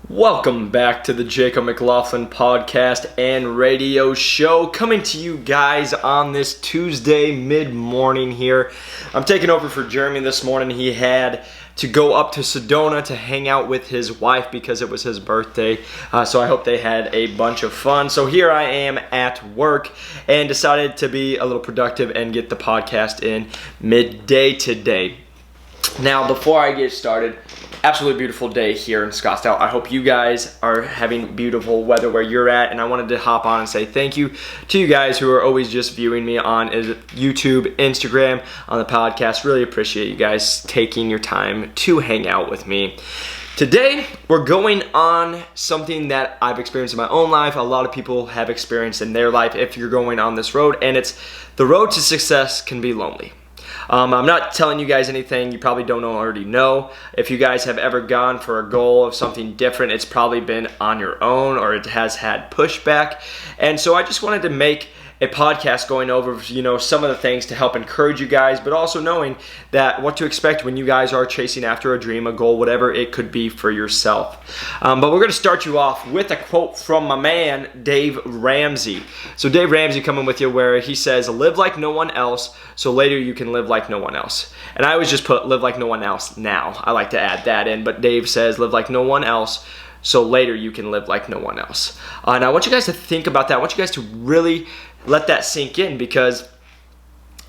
Welcome back to the Jacob McLaughlin podcast and radio show, coming to you guys on this Tuesday mid-morning here. I'm taking over for Jeremy this morning. He had to go up to Sedona to hang out with his wife because it was his birthday, so I hope they had a bunch of fun. So here I am at work and decided to be a little productive and get the podcast in midday today. Now, before I get started, absolutely beautiful day here in Scottsdale. I hope you guys are having beautiful weather where you're at, and I wanted to hop on and say thank you to you guys who are always just viewing me on YouTube, Instagram, on the podcast. Really appreciate you guys taking your time to hang out with me. Today, we're going on something that I've experienced in my own life, a lot of people have experienced in their life if you're going on this road, and it's the road to success can be lonely. I'm not telling you guys anything you probably don't already know. If you guys have ever gone for a goal of something different, it's probably been on your own or it has had pushback. And so I just wanted to make a podcast going over, some of the things to help encourage you guys, but also knowing that what to expect when you guys are chasing after a dream, a goal, whatever it could be for yourself. But we're going to start you off with a quote from my man, Dave Ramsey. So Dave Ramsey coming with you where he says, live like no one else, so later you can live like no one else. And I always just put live like no one else now. I like to add that in, but Dave says live like no one else, so later you can live like no one else. And I want you guys to think about that. I want you guys to really let that sink in, because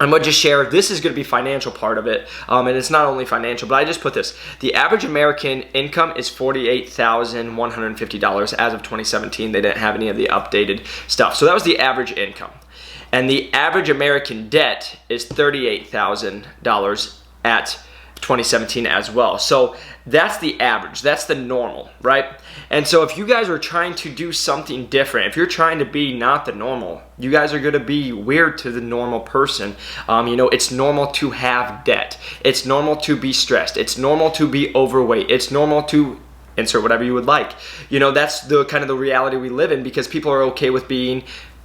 I'm going to just share, this is going to be financial part of it, and it's not only financial, but I just put this. The average American income is $48,150 as of 2017. They didn't have any of the updated stuff. So that was the average income. And the average American debt is $38,000 at 2017 as well. So that's the average. That's the normal, right? And so if you guys are trying to do something different, if you're trying to be not the normal, you guys are going to be weird to the normal person. It's normal to have debt. It's normal to be stressed. It's normal to be overweight. It's normal to insert whatever you would like. That's the kind of the reality we live in, because people are okay with being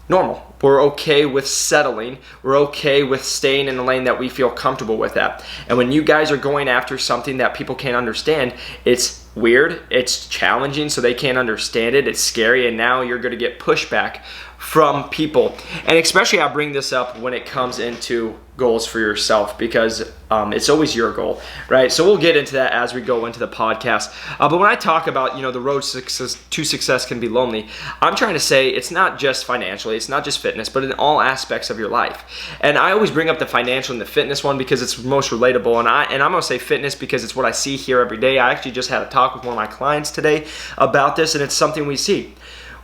normal. We're okay with settling. We're okay with staying in the lane that we feel comfortable with that. And when you guys are going after something that people can't understand, it's weird, it's challenging, so they can't understand it, it's scary, and now you're going to get pushback from people. And especially I bring this up when it comes into goals for yourself, because it's always your goal, right? So we'll get into that as we go into the podcast. But when I talk about, the road to success can be lonely, I'm trying to say it's not just financially, it's not just fitness, but in all aspects of your life. And I always bring up the financial and the fitness one because it's most relatable. And I'm going to say fitness because it's what I see here every day. I actually just had a talk with one of my clients today about this, and it's something we see.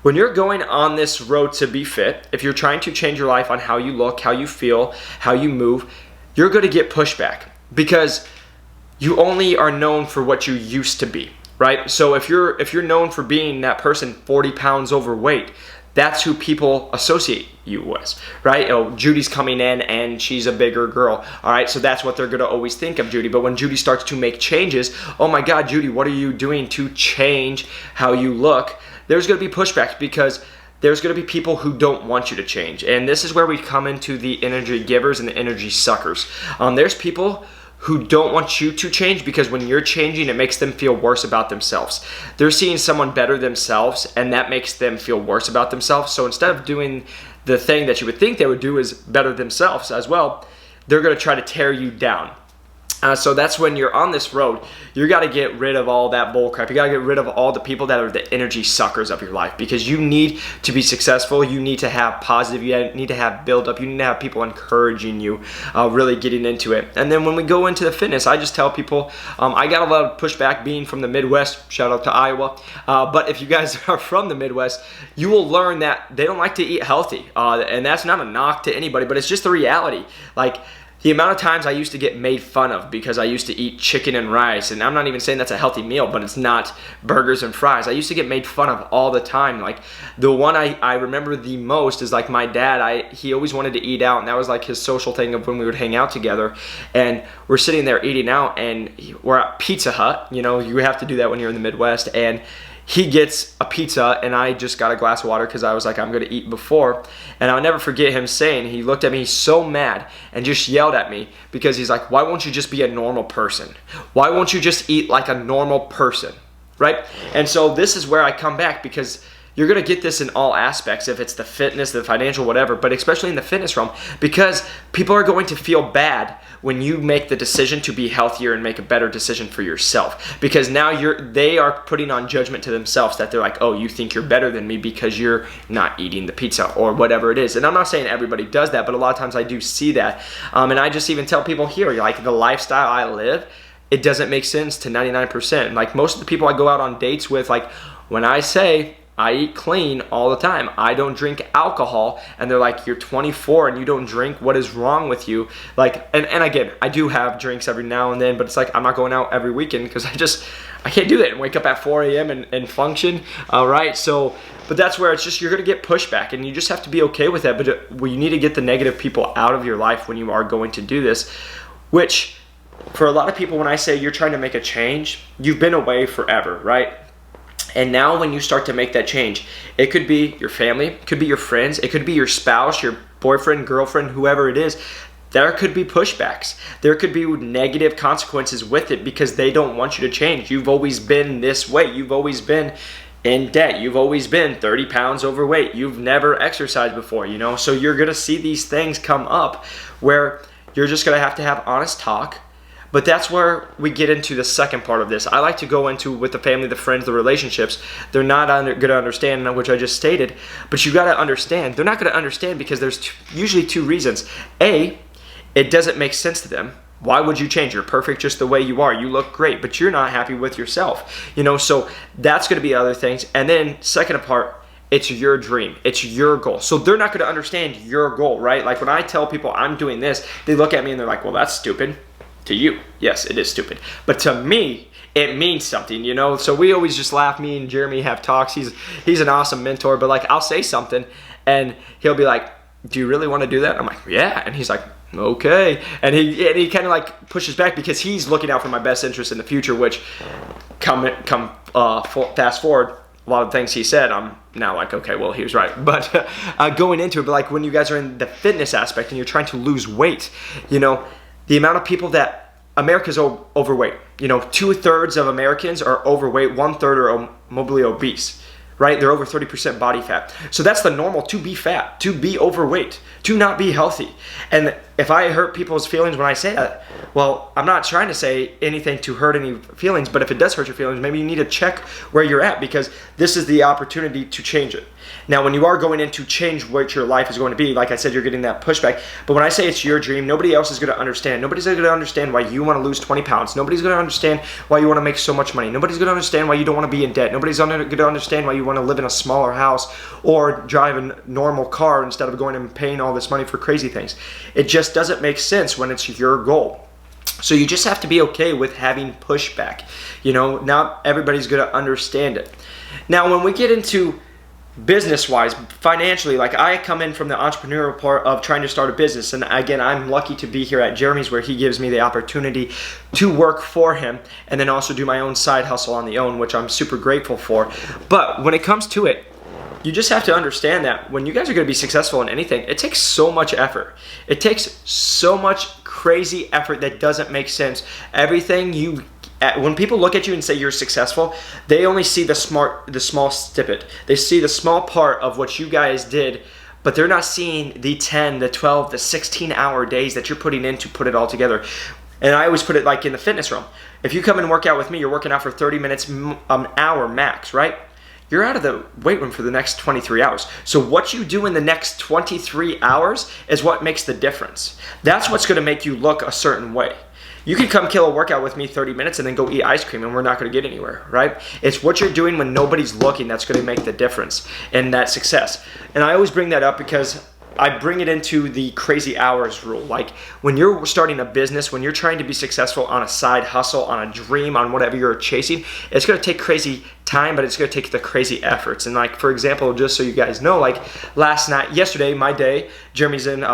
When you're going on this road to be fit, if you're trying to change your life on how you look, how you feel, how you move, you're going to get pushback because you only are known for what you used to be, right? So if you're known for being that person 40 pounds overweight, that's who people associate you with, right? Oh, Judy's coming in and she's a bigger girl, all right? So that's what they're going to always think of Judy. But when Judy starts to make changes, oh my God, Judy, what are you doing to change how you look? There's going to be pushback because there's going to be people who don't want you to change. And this is where we come into the energy givers and the energy suckers. There's people who don't want you to change because when you're changing, it makes them feel worse about themselves. They're seeing someone better themselves, and that makes them feel worse about themselves. So instead of doing the thing that you would think they would do is better themselves as well, they're going to try to tear you down. So that's when you're on this road, you got to get rid of all that bull crap. You got to get rid of all the people that are the energy suckers of your life, because you need to be successful. You need to have positive, you need to have build up, you need to have people encouraging you, really getting into it. And then when we go into the fitness, I just tell people, I got a lot of pushback being from the Midwest, shout out to Iowa. But if you guys are from the Midwest, you will learn that they don't like to eat healthy. And that's not a knock to anybody, but it's just the reality. Like, the amount of times I used to get made fun of because I used to eat chicken and rice, and I'm not even saying that's a healthy meal, but it's not burgers and fries. I used to get made fun of all the time. Like, the one I remember the most is like my dad, he always wanted to eat out, and that was like his social thing of when we would hang out together. And we're sitting there eating out, and we're at Pizza Hut. You have to do that when you're in the Midwest. And he gets a pizza, and I just got a glass of water because I was like, I'm going to eat before. And I'll never forget him saying, he looked at me, he's so mad, and just yelled at me because he's like, why won't you just be a normal person? Why won't you just eat like a normal person? right? And so this is where I come back, because you're going to get this in all aspects, if it's the fitness, the financial, whatever, but especially in the fitness realm, because people are going to feel bad when you make the decision to be healthier and make a better decision for yourself, because now they are putting on judgment to themselves, that they're like, oh, you think you're better than me because you're not eating the pizza or whatever it is. And I'm not saying everybody does that, but a lot of times I do see that. And I just even tell people here, like, the lifestyle I live, it doesn't make sense to 99%. Like, most of the people I go out on dates with, like, when I say I eat clean all the time, I don't drink alcohol, and they're like, you're 24 and you don't drink, what is wrong with you? Like, and again, I do have drinks every now and then, but it's like, I'm not going out every weekend, because I can't do that and wake up at 4 a.m. and function, right? So, but that's where it's just, you're gonna get pushback, and you just have to be okay with that. But you need to get the negative people out of your life when you are going to do this, which for a lot of people, when I say you're trying to make a change, you've been away forever, right? And now when you start to make that change, it could be your family, it could be your friends, it could be your spouse, your boyfriend, girlfriend, whoever it is. There could be pushbacks. There could be negative consequences with it, because they don't want you to change. You've always been this way. You've always been in debt. You've always been 30 pounds overweight. You've never exercised before, you know? So you're gonna see these things come up where you're just gonna have to have honest talk. But that's where we get into the second part of this. I like to go into with the family, the friends, the relationships. They're not going to understand, which I just stated. But you got to understand. They're not going to understand because there's usually two reasons. A, it doesn't make sense to them. Why would you change? You're perfect just the way you are. You look great, but you're not happy with yourself. You know, so that's going to be other things. And then second part, it's your dream. It's your goal. So they're not going to understand your goal, right? Like when I tell people I'm doing this, they look at me and they're like, well, that's stupid. To you, yes, it is stupid. But to me, it means something, you know? So we always just laugh. Me and Jeremy have talks. He's an awesome mentor, but like I'll say something and he'll be like, do you really want to do that? I'm like, yeah. And he's like, okay. And he kind of like pushes back, because he's looking out for my best interest in the future, which fast forward, a lot of things he said, I'm now like, okay, well, he was right. But going into it, but like when you guys are in the fitness aspect and you're trying to lose weight, you know, the amount of people that America's overweight, you know, 2/3 of Americans are overweight, 1/3 are morbidly obese, right? They're over 30% body fat. So that's the normal, to be fat, to be overweight, to not be healthy. And if I hurt people's feelings when I say that, well, I'm not trying to say anything to hurt any feelings, but if it does hurt your feelings, maybe you need to check where you're at, because this is the opportunity to change it. Now, when you are going in to change what your life is going to be, like I said, you're getting that pushback. But when I say it's your dream, nobody else is going to understand. Nobody's going to understand why you want to lose 20 pounds. Nobody's going to understand why you want to make so much money. Nobody's going to understand why you don't want to be in debt. Nobody's going to understand why you want to live in a smaller house or drive a normal car instead of going and paying all this money for crazy things. It just doesn't make sense when it's your goal. So you just have to be okay with having pushback. You know, not everybody's going to understand it. Now, when we get into business-wise, financially, like I come in from the entrepreneurial part of trying to start a business, and again, I'm lucky to be here at Jeremy's, where he gives me the opportunity to work for him and then also do my own side hustle on the own, which I'm super grateful for. But when it comes to it, you just have to understand that when you guys are going to be successful in anything, it takes so much effort. It takes so much crazy effort that doesn't make sense. When people look at you and say you're successful, they only see the small snippet. They see the small part of what you guys did, but they're not seeing the 10, the 12, the 16-hour days that you're putting in to put it all together. And I always put it like in the fitness realm. If you come and work out with me, you're working out for 30 minutes, an hour max, right? You're out of the weight room for the next 23 hours. So what you do in the next 23 hours is what makes the difference. That's what's going to make you look a certain way. You can come kill a workout with me 30 minutes and then go eat ice cream, and we're not going to get anywhere, right? It's what you're doing when nobody's looking that's going to make the difference in that success. And I always bring that up because I bring it into the crazy hours rule. Like when you're starting a business, when you're trying to be successful on a side hustle, on a dream, on whatever you're chasing, it's going to take crazy time, but it's going to take the crazy efforts. And like, for example, just so you guys know, like yesterday, my day, Jeremy's in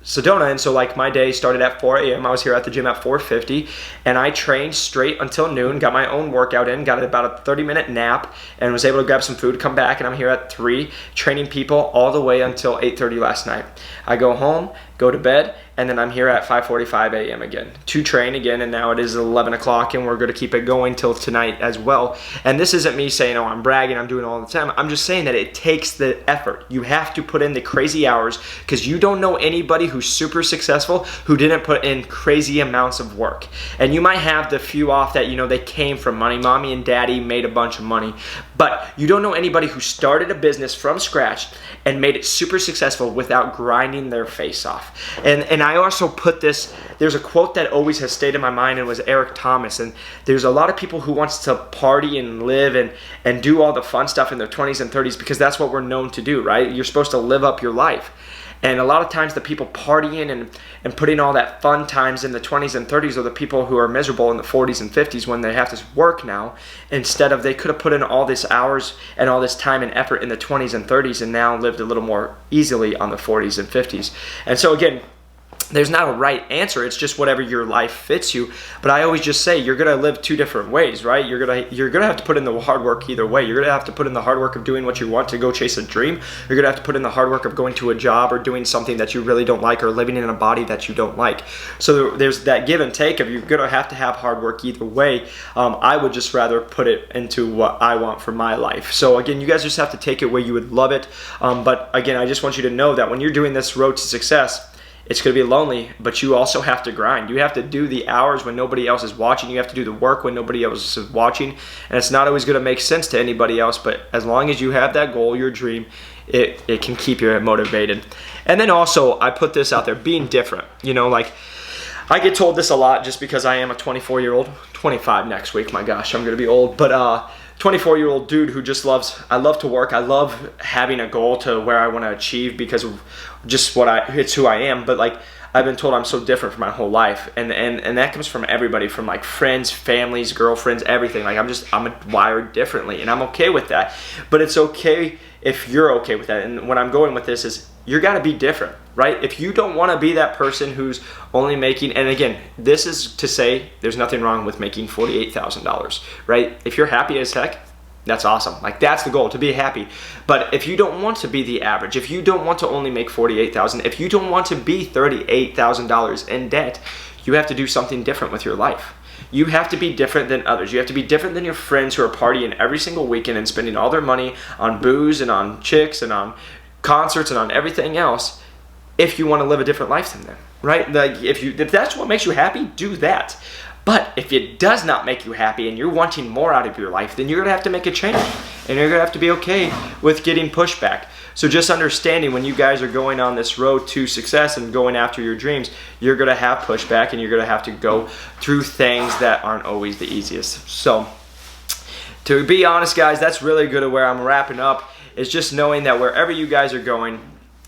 Sedona, and so like my day started at 4 a.m. I was here at the gym at 4:50, and I trained straight until noon, got my own workout in, got about a 30-minute nap, and was able to grab some food, come back, and I'm here at 3 training people all the way until 8:30 last night. I go home, go to bed, and then I'm here at 5:45 a.m. again to train again, and now it is 11 o'clock, and we're going to keep it going till tonight as well. And this isn't me saying, oh, I'm bragging, I'm doing it all the time. I'm just saying that it takes the effort. You have to put in the crazy hours, because you don't know anybody who's super successful who didn't put in crazy amounts of work. And you might have the few off that, you know, they came from money. Mommy and daddy made a bunch of money, but you don't know anybody who started a business from scratch and made it super successful without grinding their face off. And I also put this, there's a quote that always has stayed in my mind, and was Eric Thomas. And there's a lot of people who wants to party and live and do all the fun stuff in their 20s and 30s, because that's what we're known to do, right? You're supposed to live up your life. And a lot of times the people partying and putting all that fun times in the 20s and 30s are the people who are miserable in the 40s and 50s when they have to work now, instead of they could have put in all this hours and all this time and effort in the 20s and 30s and now lived a little more easily on the 40s and 50s. And so again, there's not a right answer. It's just whatever your life fits you. But I always just say you're gonna live two different ways, right? You're gonna have to put in the hard work either way. You're gonna have to put in the hard work of doing what you want to go chase a dream. You're gonna have to put in the hard work of going to a job or doing something that you really don't like, or living in a body that you don't like. So there's that give and take of you're gonna have to have hard work either way. I would just rather put it into what I want for my life. So again, you guys just have to take it where you would love it. But again, I just want you to know that when you're doing this road to success, it's going to be lonely, but you also have to grind. You have to do the hours when nobody else is watching. You have to do the work when nobody else is watching. And it's not always going to make sense to anybody else, but as long as you have that goal, your dream, it can keep you motivated. And then also, I put this out there, being different. You know, like, I get told this a lot just because I am a 24-year-old, 25 next week, my gosh, I'm going to be old, but 24-year-old dude who just I love to work. I love having a goal to where I want to achieve because of just it's who I am. But like, I've been told I'm so different for my whole life. And that comes from everybody, from like friends, families, girlfriends, everything. Like I'm wired differently, and I'm okay with that. But it's okay if you're okay with that. And what I'm going with this is you got to be different, right? If you don't want to be that person who's only making, and again, this is to say there's nothing wrong with making $48,000, right? If you're happy as heck, that's awesome. Like, that's the goal, to be happy. But if you don't want to be the average, if you don't want to only make $48,000, if you don't want to be $38,000 in debt, you have to do something different with your life. You have to be different than others. You have to be different than your friends who are partying every single weekend and spending all their money on booze and on chicks and on concerts and on everything else, if you want to live a different life than them, right? Like, if that's what makes you happy, do that. But if it does not make you happy and you're wanting more out of your life, then you're going to have to make a change, and you're going to have to be okay with getting pushback. So just understanding, when you guys are going on this road to success and going after your dreams, you're going to have pushback, and you're going to have to go through things that aren't always the easiest. So to be honest, guys, that's really good at where I'm wrapping up. Is just knowing that wherever you guys are going,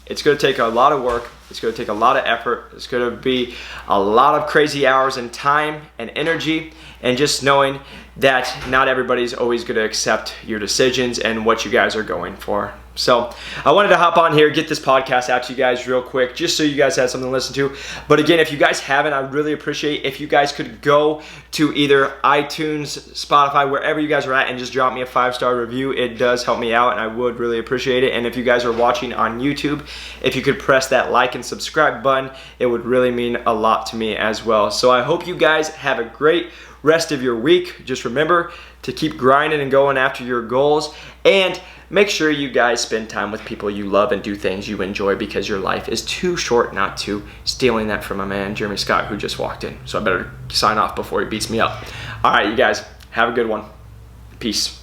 it's going to take a lot of work. It's going to take a lot of effort. It's going to be a lot of crazy hours and time and energy, and just knowing that not everybody's always going to accept your decisions and what you guys are going for. So I wanted to hop on here, get this podcast out to you guys real quick, just so you guys had something to listen to. But again, if you guys haven't, I'd really appreciate if you guys could go to either iTunes, Spotify, wherever you guys are at, and just drop me a 5-star review. It does help me out, and I would really appreciate it. And if you guys are watching on YouTube, if you could press that like and subscribe button, it would really mean a lot to me as well. So I hope you guys have a great rest of your week. Just remember to keep grinding and going after your goals, and make sure you guys spend time with people you love and do things you enjoy, because your life is too short not to. Stealing that from my man, Jeremy Scott, who just walked in. So I better sign off before he beats me up. All right, you guys, have a good one. Peace.